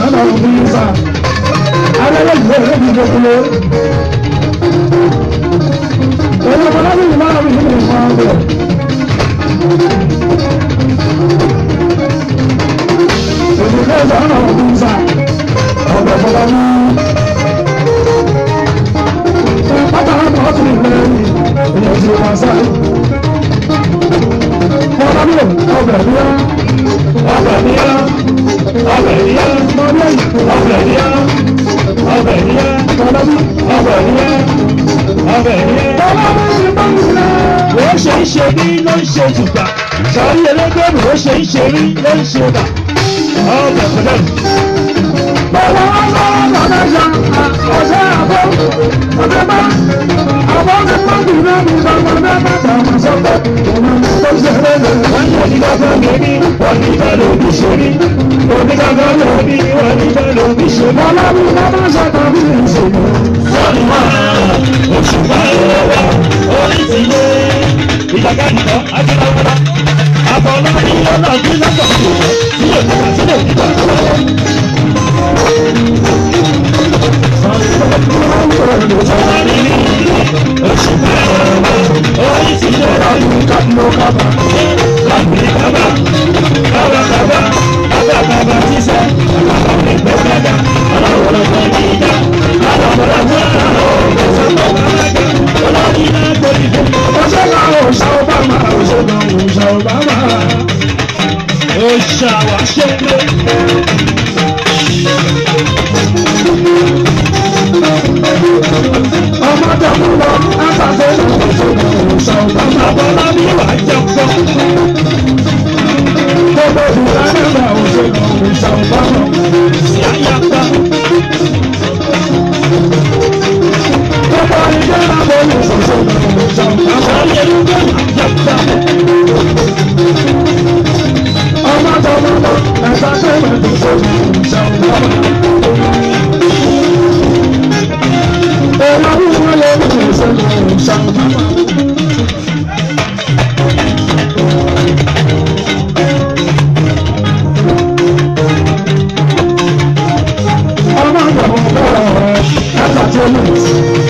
ọ̀nà òfin sà abẹ́rẹ́ ìwé rẹ̀ ní gbogbo òun ọmọ lábẹ́ ìlú máa ń rí nínú ìfọ̀n ọ̀gbẹ̀. òṣìṣẹ́ ọ̀nà òfin sà ọ̀gbẹ̀ fọlá ní. pátá àbọ̀ ọ̀tún ìgbẹ́ yìí èyàn ti wá sáré. fọlá ní ọ̀gbẹ̀ ní ọ́. ọbẹ̀ níyà ọbẹ̀ níyà ọbẹ̀ níyà ọbẹ̀ níyà ọbẹ̀ níyà ọbẹ̀ níyà. bó ṣe ń ṣe bí ló ń ṣe jùgbà sọ̀rí ẹlẹ́gbẹ̀rún bó ṣe ń ṣe rí ló ń ṣe bà ọbẹ̀ pẹ̀lẹ́. bàbá ọmọ ọmọdé ṣe ọ̀sẹ̀ àbọ̀ ọ̀dẹ́ bá àbọ̀ ọ̀dẹ́ bá dùn náà ní bàbá náà bá tàwọn sọ́kọ̀ tó ṣe lẹ́lẹ̀. wọ́n yẹ kí lọ́kọ̀ gẹ̀ẹ́bí wọ́n ní bẹ́ẹ̀ ló bí ṣe rí onígbàgbọ́ ló bí wọ́n ní bẹ́ẹ̀ ló bí ṣe rí. ọlọ́run ló bá ṣàtọ̀ bí ìṣèlú. sọ́ni wá oṣù báyọ̀ wá orí ti lé ìjàgá nìkan ajẹ́láwọ́lá àbọ̀lọ́rí ọlọ́ọ̀dún lọ́pọ̀ tó wọ́n tí yóò nígbà tí yóò nígbà tó wọ́n. sọ́ni ní oṣù báyọ̀ wá orí ti lé ọlọ́ọ̀dún kábà lágbèrè kábà kábà sísẹ àwọn ẹgbẹ́ gbàgbà àwọn ọlọ́gbọ́n ní ìjà àwọn ọlọ́gbọ́n olórí náà gbòdìbò. òṣèlú òṣà Obama òṣèlú òṣà Obama òṣà wà ṣẹlẹ̀. ọmọdé mú lọ àtàkùn òṣèlú òṣà Obama. àbọ̀lá mi wà jọ̀pọ̀. gbogbo ìlànà òṣèlú òṣà Obama. sí àyàpá. gbogbo ìjọba bọ́ọ̀lù òṣèlú òṣà Obama. ayélujára àyàpá. ọmọdé mú lọ àtàkùn òṣèlú òṣà Obama. olórí wọn lè ní òṣèlú òṣà Obama. ọmọ ìyàwó bọ̀rọ̀ ẹ̀ka tó lè.